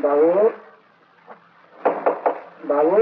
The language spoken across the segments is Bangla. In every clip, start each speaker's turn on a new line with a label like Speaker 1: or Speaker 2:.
Speaker 1: বাবু, বাবু,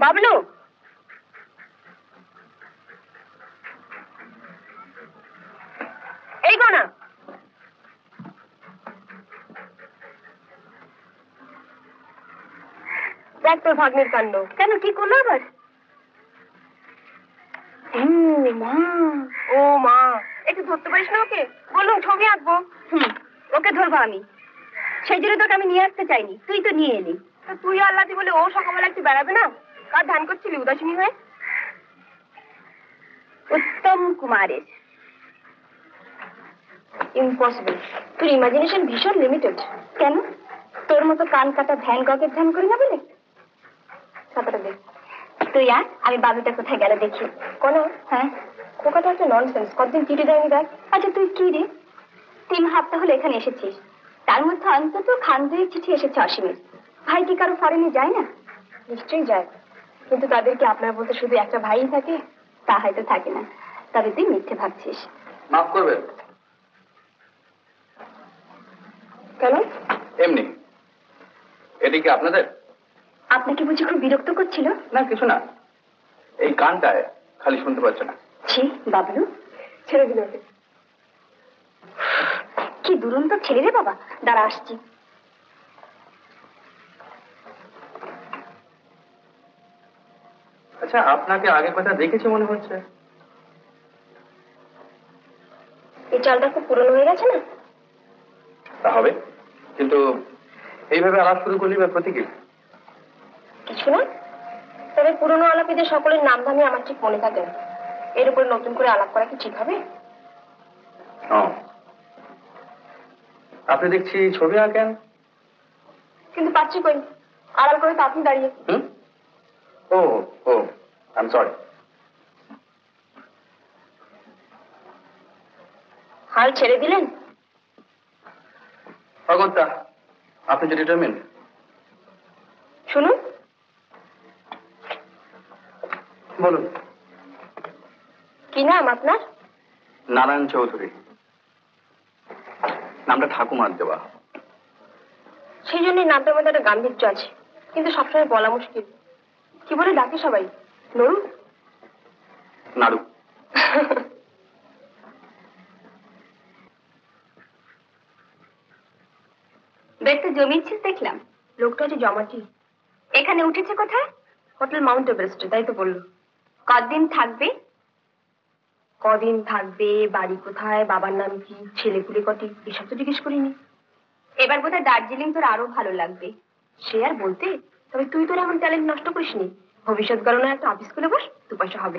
Speaker 2: বাবলু, এই গোনা দেখ তোর ভাগ্নের কাণ্ড। কেন, কি করলো আবার? মা, ও মা, একটু ধরতে পারিস না ওকে? বললাম ছবি আঁকবো। ওকে ধরবো আমি, সেই জন্য তোকে আমি নিয়ে আসতে চাইনি, তুই তো নিয়ে এলি। তুই আল্লাহ বলে ও সকালবেলা একটু বেড়াবে না? কার ধ্যান করছিলি উদাসীনী হয়ে? উত্তম কুমারের। ইম্পসিবল, তোর ইমাজিনেশন ভীষণ লিমিটেড। কেন, তোর মতো কান কাটা ধ্যান গগের ধ্যান করি না বলে? খাতাটা দেখ। তুই আর আমি বাবুটা কোথায় গেল দেখি। কোন? হ্যাঁ, খোকাটা একটা ননসেন্স, কতদিন চিঠি দেয়নি দেখ। আচ্ছা তুই কি রে, 3 সপ্তাহ হলো এখানে এসেছিস, তার মধ্যে অন্তত খান 2 চিঠি এসেছে অসীমের। ভাই কি কারো ফরেনে যায় না? নিশ্চয়ই যায়, কিন্তু তাদেরকে আপনার বলতে শুধু একটা ভাই থাকে? তা হয়তো থাকে না, তবে তুই মিথ্যে ভাবছিস।
Speaker 3: মাফ করবে।
Speaker 2: কেন?
Speaker 3: এমনি। এদিকে আপনাদের?
Speaker 2: আপনাকে বুঝি খুব বিরক্ত করছিল?
Speaker 3: না, কিছু না, এই গানটায় খালি শুনতে পাচ্ছে না।
Speaker 2: ছি বাবলু, ছেড়ে দিল ওকে। কি দুরন্ত ছেলে রে বাবা। দাঁড়া আসছি।
Speaker 3: আচ্ছা, আপনাকে আগে কথা দেখেছি মনে হচ্ছে।
Speaker 2: এই চালটা খুব পুরনো হয়ে গেছে না?
Speaker 3: তা হবে, কিন্তু এইভাবে আলাপ শুরু করলি বা প্রতি কি?
Speaker 2: কিছু না, তবে পুরনো আলাপীদের সকলের নাম ধামই আমার ঠিক মনে থাকে না। এর উপরে নতুন করে আলাপ করা কি ঠিক হবে?
Speaker 3: আপনি দেখছি ছবি আঁকেন।
Speaker 2: কিন্তু পাচ্ছি কই, আড়াল করে তো আপনি দাঁড়িয়ে।
Speaker 3: ও ও, আই এম সরি।
Speaker 2: হাল ছেড়ে দিলেন?
Speaker 3: অগত্যা, আপনি যে ডিটারমিন।
Speaker 2: শুনুন।
Speaker 3: বলুন।
Speaker 2: কি নাম আপনার?
Speaker 3: নারায়ণ চৌধুরী। নামটা ঠাকুমার দেওয়া।
Speaker 2: সেই জন্যই নামটার মধ্যে একটা গাম্ভীর্য আছে, কিন্তু সবসময় বলা মুশকিল। কি বলে ডাকে সবাই? নরু?
Speaker 3: নাড়ু।
Speaker 2: দেখতে জমিয়েছিস দেখলাম। লোকটা যে জমাটি। এখানে উঠেছে কোথায়? হোটেল মাউন্ট এভারেস্টে, তাই তো বললো। কদিন থাকবে? কদিন থাকবে, বাড়ি কোথায়, বাবার নাম কি, ছেলেপুলে কটি, এসব তো জিজ্ঞেস করিনি। এবার বোধহয় দার্জিলিং তোর আরো ভালো লাগবে। সে আর বলতে, তবে তুই তোর এমন ট্যালেন্ট নষ্ট করিসনি। ভবিষ্যৎ গণনায় একটা অফিস খুলে বস, 2 পয়সা হবে।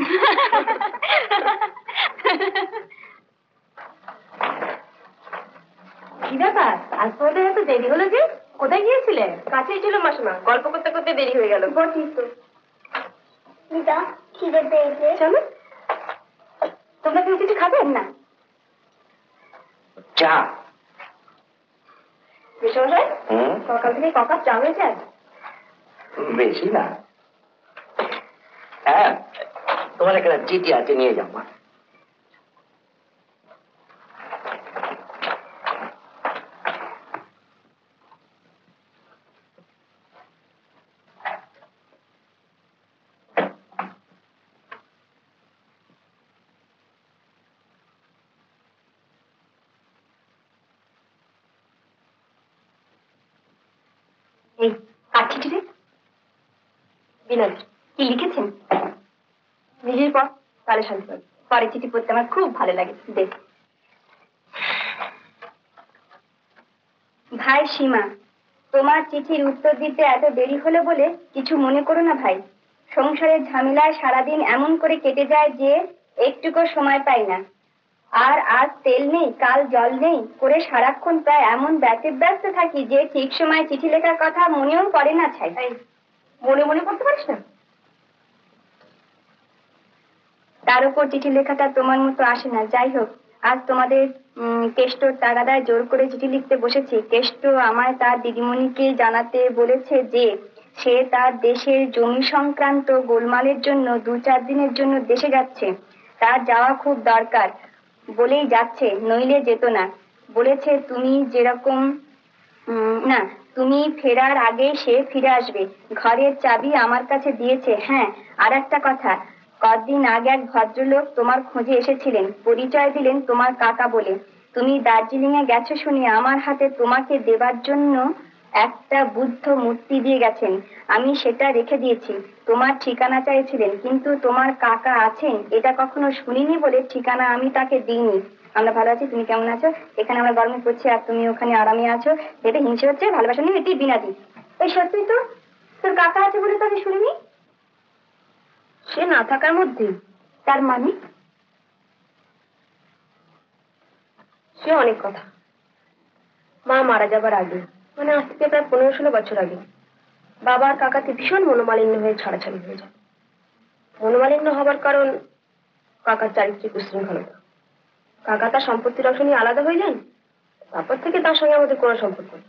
Speaker 2: কি ব্যাপার, আজ তোমাদের এত দেরি হলো যে? কোথায় গিয়েছিলে? কাছেই ছিল মাসিমা, গল্প করতে করতে দেরি হয়ে গেল। বলছিস তো। দিদা, খিদে পেয়েছে। চলো। তোমরা কেউ কিছু খাবেন না?
Speaker 1: চা।
Speaker 2: বিশ্বমশাই, সকাল থেকে ককাপ চা হয়েছে?
Speaker 1: বেশি না। হ্যাঁ, তোমার একটা চিঠি আছে, নিয়ে যাও মা।
Speaker 2: চিঠিতে? বিনোদ, কি লিখেছেন? নিজের পর, তাহলে শান্তি পাবে। পরে চিঠি পড়তে আমার খুব ভালো লাগে। দেখ। ভাই সীমা, তোমার চিঠির উত্তর দিতে এত দেরি হলো বলে কিছু মনে করো না ভাই। সংসারের ঝামেলায় সারাদিন এমন করে কেটে যায় যে একটুকু সময় পাই না। আর আজ তেল নেই, কাল জল নেই করে সারাক্ষণ প্রায় এমন ব্যস্ত থাকি যে ঠিক সময় চিঠি লেখার কথা মনেও পড়ে না। ছাই মনে মনে করতে পারিস না? তার উপর চিঠি লেখাটা তোমার মতো আসে না। যাই হোক, আজ তোমাদের কেষ্টর তাগাদায় জোর করে চিঠি লিখতে বসেছি। কেষ্ট আমায় তার দিদিমণিকে জানাতে বলেছে যে সে তার দেশের জমি সংক্রান্ত গোলমালের জন্য 2-4 দিনের জন্য দেশে যাচ্ছে। তার যাওয়া খুব দরকার বলেই যাচ্ছে, নইলে যেত না। বলেছে তুমি যেরকম না, তুমি ফেরার আগে সে ফিরে আসবে। ঘরের চাবি আমার কাছে দিয়েছে। হ্যাঁ, আর একটা কথা, কদিন আগে এক ভদ্রলোক তোমার খোঁজে এসেছিলেন, পরিচয় দিলেন তোমার কাকা বলে। তুমি দার্জিলিং এ গেছো শুনে আমার হাতে তোমাকে দেবার জন্য একটা বুদ্ধ মূর্তি দিয়ে গেছেন। আমি সেটা রেখে দিয়েছি। তোমার ঠিকানা চাইছিলেন, কিন্তু তোমার কাকা আছেন এটা কখনো শুনিনি বলে ঠিকানা আমি তাকে দিইনি। আমরা ভালো আছি, তুমি কেমন আছো? এখানে আমরা গরমে পড়ছি আর তুমি ওখানে আরামে আছো। এটা হিংসে হচ্ছে, ভালোবাসা নেই, এটি বিনাদি। এই সত্যি তো, তোর কাকা আছে বলে তো আমি শুনিনি। সে না থাকার মধ্যে তার মানে? সে অনেক কথা। মা মারা যাবার আগে, মানে আজ থেকে প্রায় 15-16 বছর আগে, বাবার কাকাতে ভীষণ মনোমালিন্য হয়ে ছাড়াছাড়ি হয়ে যায়। মনোমালিন্য হবার কারণ কাকার চারিত্রিক উশৃঙ্খলতা। কাকা তার সম্পত্তির অংশ নিয়ে আলাদা হয়ে যান, তারপর থেকে তার সঙ্গে আমাদের কোনো সম্পর্ক নেই।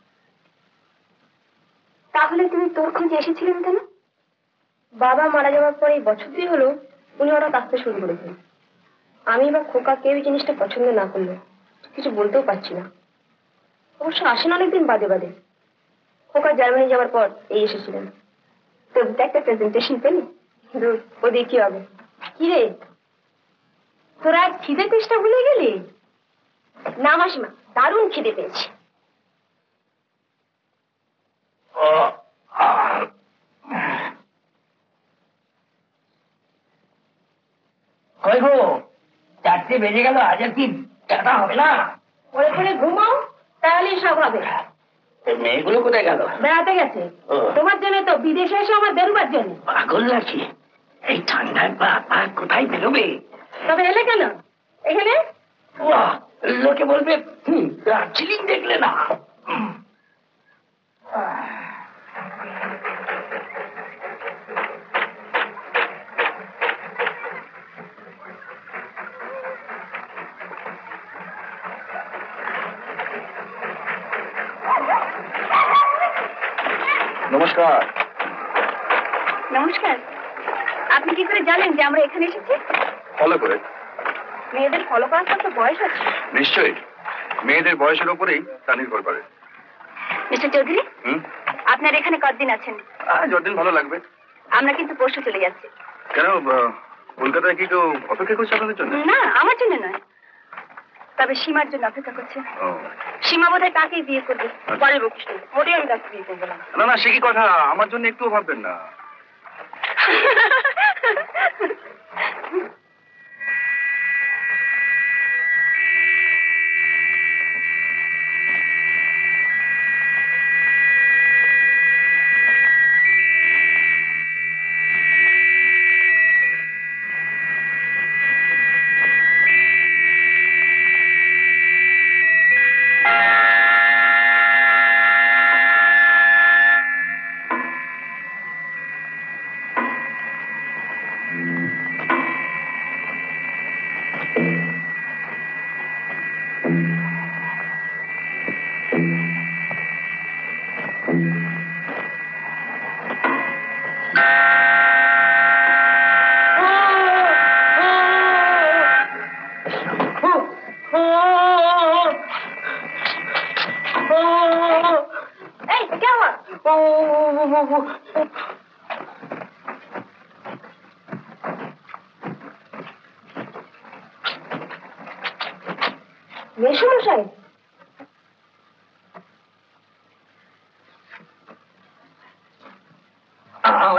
Speaker 2: তাহলে তুমি তোর খোঁজে এসেছিলেন কেন? বাবা মারা যাওয়ার পরে বছর 2 হলো উনি হঠাৎ আসতে শুরু করেছেন। আমি বা খোকা কেউ এই জিনিসটা পছন্দ না করলে কিছু বলতেও পারছি না। অবশ্য আসেন অনেকদিন বাদে বাদে। খোকা জার্মানি যাওয়ার পর এই এসেছিলেন। তো একটা প্রেজেন্টেশন পেলি? ও দিয়ে কি হবে? কি রে, তোরা আজ খিদে তেষ্টা ভুলে গেলি? না মাসিমা, দারুণ খিদে পেয়েছি।
Speaker 1: কই গো, 4টে বেজে গেল, আজ আর কি দেখা হবে না?
Speaker 2: পরে পরে ঘুমাও, তাহলেই সব হবে।
Speaker 1: মেয়েগুলো কোথায় গেল?
Speaker 2: বেড়াতে গেছে। তোমার জন্য তো, বিদেশে এসে আমার বেরোবার জন্য।
Speaker 1: পাগল নাকি? এই ঠান্ডায় কোথায় বেরোবে?
Speaker 2: তবে এলে কেন এখানে?
Speaker 1: লোকে বলবে দার্জিলিং দেখলে না।
Speaker 3: নমস্কার।
Speaker 2: নমস্কার। আপনি কি করে জানেন যে আমরা এখানে এসেছি?
Speaker 3: ফলো করে।
Speaker 2: মেয়েদের ফলো করার তো একটা বয়স আছে।
Speaker 3: নিশ্চয়ই, মেয়েদের বয়সের উপরেই তা নির্ভর করে।
Speaker 2: মিস্টার চৌধুরী, আপনার এখানে কতদিন আছেন?
Speaker 3: যতদিন ভালো লাগবে।
Speaker 2: আমরা কিন্তু পরশু চলে যাচ্ছি।
Speaker 3: কেন, কলকাতায় কি কেউ অপেক্ষা করছে আপনাদের জন্য?
Speaker 2: না, আমার জন্য নয়, তবে সীমার জন্য অপেক্ষা করছে। সীমা বোধহয় তাকেই বিয়ে করবে। পরে বকিস না, মোটেই আমি তাকে বিয়ে করবো না।
Speaker 3: না না, সে কি কথা, আমার জন্য একটুও ভাববেন না।
Speaker 2: মেসমশাই,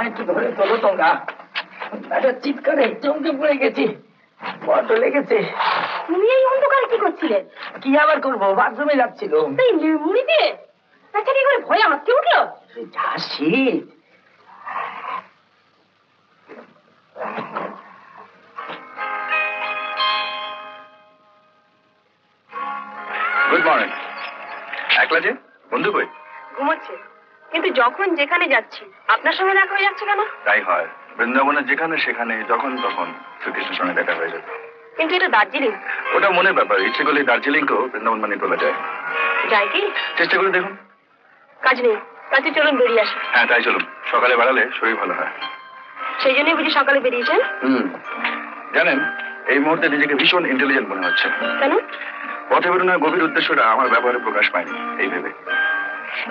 Speaker 1: আমায় একটু ধরে তোলো তোমরা। একটা চিৎকারে চমকে পড়ে গেছি, বড্ড লেগেছে।
Speaker 2: তুমি এই অন্ধকারে কি করছিলেন?
Speaker 1: কি আবার করবো, বাথরুমে যাচ্ছিল।
Speaker 2: এই মুড়ি দিয়ে আচ্ছা কি করে ভয় আমাকে উঠলো?
Speaker 1: যা শীত।
Speaker 3: Good morning. একলা যে বন্ধু কই?
Speaker 2: ঘুমাচ্ছে, কিন্তু যখন যেখানে যাচ্ছি আপনার সঙ্গে দেখা হয়ে যাচ্ছে কেন?
Speaker 3: তাই হয়, বৃন্দাবনের যেখানে সেখানে যখন তখন শ্রীকৃষ্ণের সঙ্গে দেখা হয়ে যেত।
Speaker 2: কিন্তু এটা দার্জিলিং।
Speaker 3: ওটা মনের ব্যাপার, ইচ্ছে করলে দার্জিলিংকেও বৃন্দাবন বানিয়ে তোলা যায়।
Speaker 2: যাই কি?
Speaker 3: চেষ্টা করে দেখুন।
Speaker 2: কাজ নেই, কাজে চলুন বেরিয়ে আসি।
Speaker 3: হ্যাঁ তাই চলুন, সকালে বেড়ালে শরীর ভালো হয়।
Speaker 2: সেই জন্যই বুঝি সকালে বেরিয়েছেন?
Speaker 3: জানেন, এই মুহূর্তে নিজেকে ভীষণ ইন্টেলিজেন্ট মনে হচ্ছে।
Speaker 2: কেন?
Speaker 3: পথে বেরোনোর গভীর উদ্দেশ্যটা আমার ব্যবহারে প্রকাশ পায়নি এই ভেবে।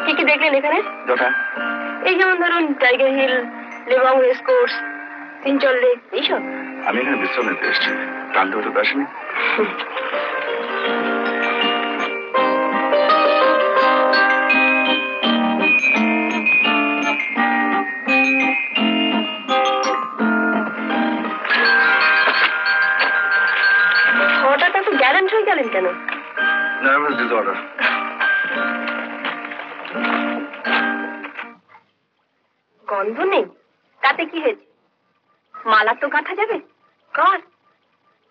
Speaker 2: কি কি দেখলেন এখানে?
Speaker 3: যথা
Speaker 2: এই যেমন ধরুন Tiger Hill, Lebong race course, Senchal lake, এইসব।
Speaker 3: আমি এখানে বিশ্রাম নিতে এসেছি, ক্লান্ত হতে তো আসেনি।
Speaker 2: হঠাৎ এত গ্যালেন্ট হয়ে গেলেন কেন?
Speaker 3: Nervous disorder.
Speaker 2: গন্ধ নেই তাতে কি হয়েছে? মালা তো গাঁথা যাবে। কার?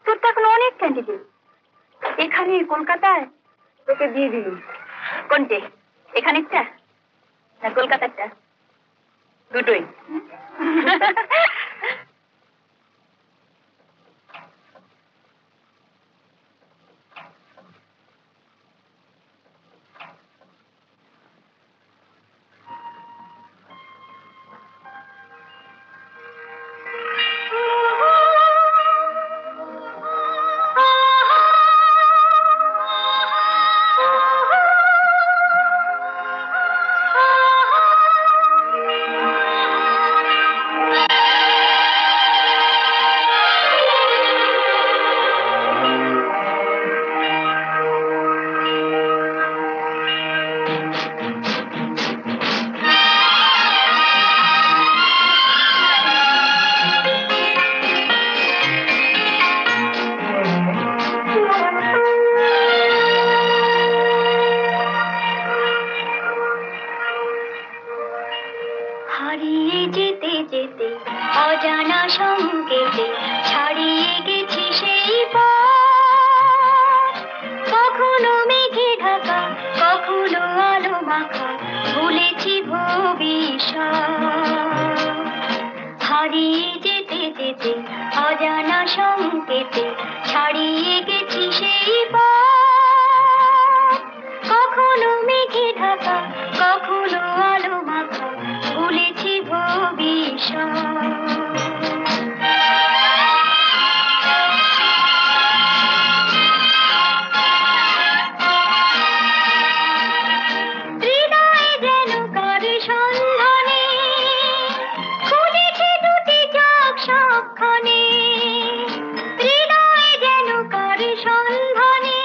Speaker 2: তোর তো এখন অনেক ক্যান্ডিডেট এখানে কলকাতায়, তোকে দিয়ে দিলুম। কোনটে? এখানেরটা না কলকাতারটা? দুটোই। হারিয়ে যেতে যেতে অজানা সংকেতে ছাড়িয়ে গেছি সেই পথ। কখনো মেঘে ঢাকা, কখনো আলো মাখা, ভুলেছি ভবিষ্যৎ। হারিয়ে যেতে যেতে অজানা সংকেতে ছাড়িয়ে গেছি সেই পথ। কখনো মেঘে ঢাকা, কখনো আলো মাখা, ভুলেছি ভবিষ্যৎ। হৃদয়ে যেন কার সন্ধানে খুঁজেছি দুটি চোখ সবখানে। হৃদয়ে যেন কার সন্ধানে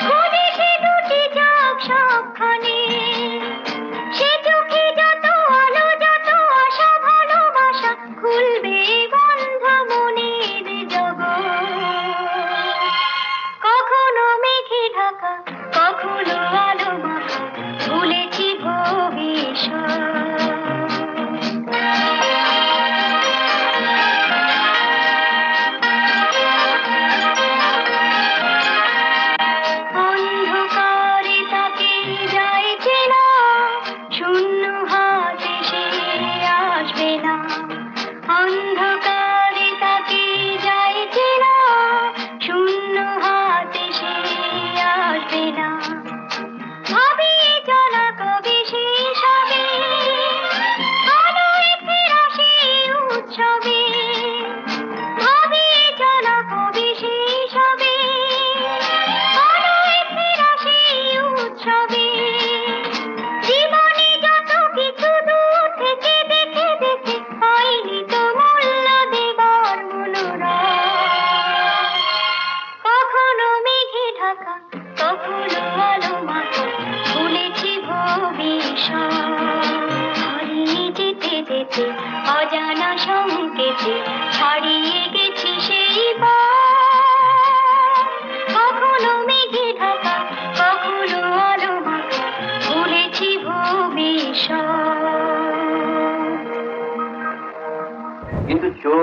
Speaker 2: খুঁজেছি দুটি চোখ সবখানে। সে চোখে যত আলো, যত আশা, ভালোবাসা,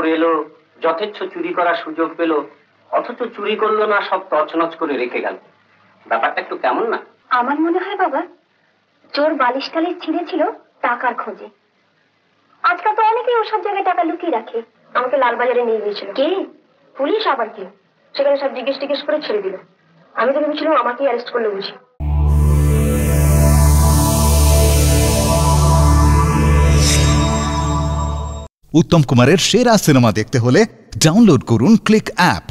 Speaker 4: চোর এলো, যথেচ্ছ চুরি করার সুযোগ পেল, অথচ চুরি করলো না, সব তছনছ করে রেখে গেল। ব্যাপারটা একটু কেমন না?
Speaker 2: আমার মনে হয় বাবা, চোর বালিশ টালিশ ছিঁড়েছিল টাকার খোঁজে। আজকাল তো অনেকেই ওসব জায়গায় টাকা লুকিয়ে রাখে। আমাকে লালবাজারে নিয়ে গিয়েছিল। কে? পুলিশ আবার কে? সেখানে সব জিজ্ঞেস টিজ্ঞেস করে ছেড়ে দিল। আমি তো ভেবেছিলাম আমাকেই অ্যারেস্ট করলো বুঝি।
Speaker 5: উত্তম কুমারের সেরা সিনেমা দেখতে হলে ডাউনলোড করুন ক্লিক অ্যাপ।